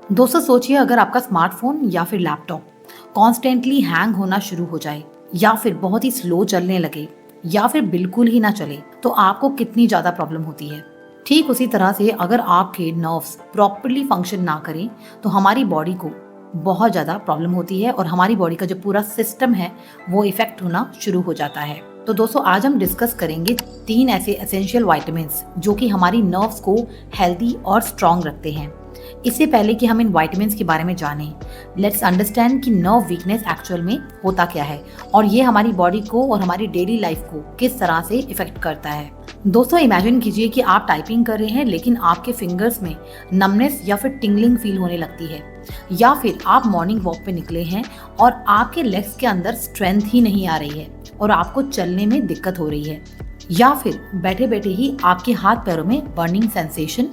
दोस्तों सोचिए, अगर आपका स्मार्टफोन या फिर लैपटॉप कॉन्स्टेंटली हैंग होना शुरू हो जाए, या फिर बहुत ही स्लो चलने लगे, या फिर बिल्कुल ही ना चले, तो आपको कितनी ज़्यादा प्रॉब्लम होती है। ठीक उसी तरह से अगर आपके नर्व्स प्रॉपरली फंक्शन ना करें तो हमारी बॉडी को बहुत ज़्यादा प्रॉब्लम होती है और हमारी बॉडी का जो पूरा सिस्टम है वो इफेक्ट होना शुरू हो जाता है। तो दोस्तों आज हम डिस्कस करेंगे 3 ऐसे एसेंशियल विटामिन्स जो कि हमारी नर्व्स को हेल्दी और स्ट्रांग रखते हैं। इससे पहले कि हम इन विटामिन्स के बारे में जानें, लेट्स अंडरस्टैंड कि नर्व वीकनेस एक्चुअल में होता क्या है और ये हमारी बॉडी को और हमारी डेली लाइफ को किस तरह से इफेक्ट करता है। दोस्तों इमेजिन कीजिए कि आप टाइपिंग कर रहे हैं लेकिन आपके फिंगर्स में नमनेस या फिर टिंगलिंग फील होने लगती है, या फिर आप मॉर्निंग वॉक पे निकले हैं और आपके लेग्स के अंदर स्ट्रेंथ ही नहीं आ रही है और आपको चलने में दिक्कत हो रही है, या फिर बैठे बैठे ही आपके हाथ पैरों में बर्निंग सेंसेशन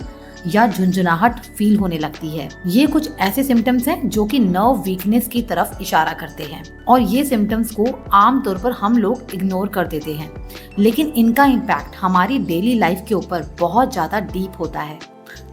या झुंझुनाहट फील होने लगती है। ये कुछ ऐसे सिम्टम्स हैं जो कि नर्व वीकनेस की तरफ इशारा करते हैं और ये सिम्टम्स को आमतौर पर हम लोग इग्नोर कर देते हैं, लेकिन इनका इम्पैक्ट हमारी डेली लाइफ के ऊपर बहुत ज्यादा डीप होता है।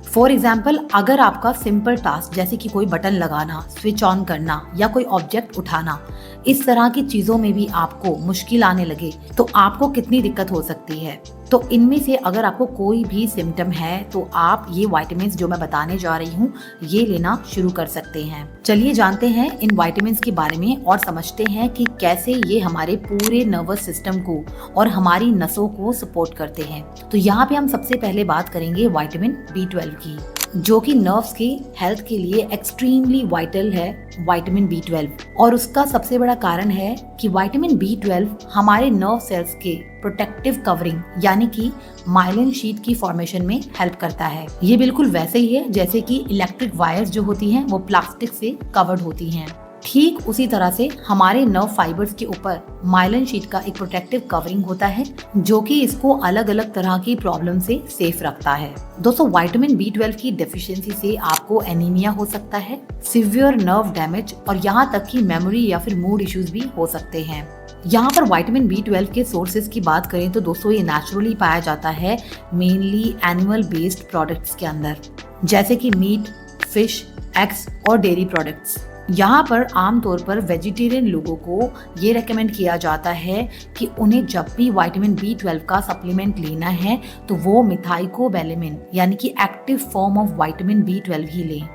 फॉर एग्जाम्पल, अगर आपका सिंपल टास्क जैसे कि कोई बटन लगाना, स्विच ऑन करना या कोई ऑब्जेक्ट उठाना, इस तरह की चीजों में भी आपको मुश्किल आने लगे तो आपको कितनी दिक्कत हो सकती है। तो इनमें से अगर आपको कोई भी सिम्टम है तो आप ये विटामिन्स जो मैं बताने जा रही हूँ ये लेना शुरू कर सकते हैं। चलिए जानते हैं इन विटामिन्स के बारे में और समझते हैं कि कैसे ये हमारे पूरे नर्वस सिस्टम को और हमारी नसों को सपोर्ट करते हैं। तो यहाँ पे हम सबसे पहले बात करेंगे विटामिन B12 की, जो कि नर्व्स की हेल्थ के लिए एक्सट्रीमली वाइटल है। विटामिन B12 और उसका सबसे बड़ा कारण है कि विटामिन B12 हमारे नर्व सेल्स के प्रोटेक्टिव कवरिंग यानी कि माइलिन शीट की फॉर्मेशन में हेल्प करता है। ये बिल्कुल वैसे ही है जैसे कि इलेक्ट्रिक वायर्स जो होती हैं वो प्लास्टिक से कवर्ड होती हैं। ठीक उसी तरह से हमारे नर्व फाइबर्स के ऊपर माइलिन शीट का एक प्रोटेक्टिव कवरिंग होता है जो कि इसको अलग अलग तरह की प्रॉब्लम से सेफ रखता है। दोस्तों विटामिन B12 की डेफिशिएंसी से आपको एनीमिया हो सकता है, सिवियर नर्व डैमेज और यहाँ तक कि मेमोरी या फिर मूड इश्यूज भी हो सकते हैं। यहाँ पर विटामिन B12 के सोर्सेज की बात करें तो दोस्तों ये नेचुरली पाया जाता है मेनली एनिमल बेस्ड प्रोडक्ट्स के अंदर, जैसे कि मीट, फिश, एग्स और डेयरी प्रोडक्ट्स। यहाँ पर आमतौर पर वेजिटेरियन लोगों को ये रेकमेंड किया जाता है कि उन्हें जब भी विटामिन B12 का सप्लीमेंट लेना है तो वो मिथाइलोबैलेमिन यानी कि active form of vitamin B12 ही लें,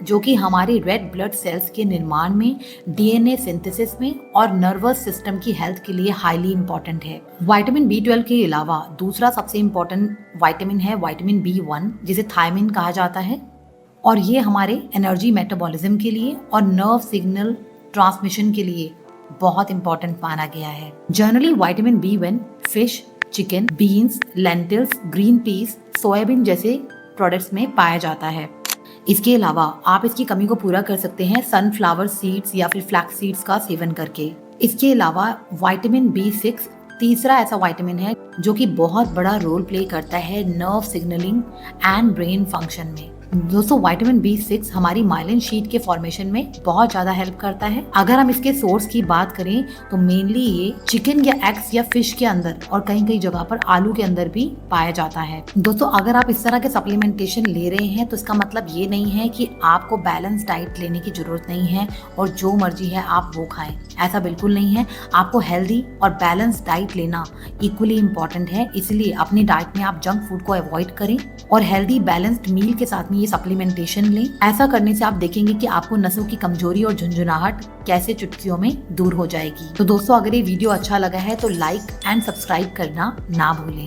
जो कि हमारे रेड ब्लड सेल्स के निर्माण में, DNA सिंथेसिस में और नर्वस सिस्टम की हेल्थ के लिए हाईली इंपॉर्टेंट है। विटामिन B12 के अलावा दूसरा सबसे इम्पोर्टेंट विटामिन है विटामिन B1, जिसे थायमिन कहा जाता है, और ये हमारे एनर्जी मेटाबॉलिज्म के लिए और नर्व सिग्नल ट्रांसमिशन के लिए बहुत इंपॉर्टेंट माना गया है। Generally vitamin B1 fish, chicken, beans, lentils, green peas, soybean जैसे प्रोडक्ट्स में पाया जाता है। इसके अलावा आप इसकी कमी को पूरा कर सकते हैं सनफ्लावर सीड्स या फिर फ्लैक्स सीड्स का सेवन करके। इसके अलावा विटामिन B6 तीसरा ऐसा विटामिन है जो कि बहुत बड़ा रोल प्ले करता है nerve signalling and brain function में। दोस्तों विटामिन B6 हमारी माइलिन शीट के फॉर्मेशन में बहुत ज्यादा हेल्प करता है। अगर हम इसके सोर्स की बात करें तो मेनली ये चिकन या एग्स या फिश के अंदर और कहीं कहीं जगह पर आलू के अंदर भी पाया जाता है। दोस्तों अगर आप इस तरह के सप्लीमेंटेशन ले रहे हैं तो इसका मतलब ये नहीं है कि आपको बैलेंस डाइट लेने की जरूरत नहीं है और जो मर्जी है आप वो खाएं, ऐसा बिल्कुल नहीं है। आपको हेल्दी और बैलेंस डाइट लेना इक्वली इम्पोर्टेंट है, इसलिए अपनी डाइट में आप जंक फूड को अवॉइड करें और हेल्दी बैलेंस्ड मील के साथ में ये सप्लीमेंटेशन लें। ऐसा करने से आप देखेंगे कि आपको नसों की कमजोरी और झुंझुनाहट कैसे चुटकियों में दूर हो जाएगी। तो दोस्तों अगर ये वीडियो अच्छा लगा है तो लाइक एंड सब्सक्राइब करना ना भूलें।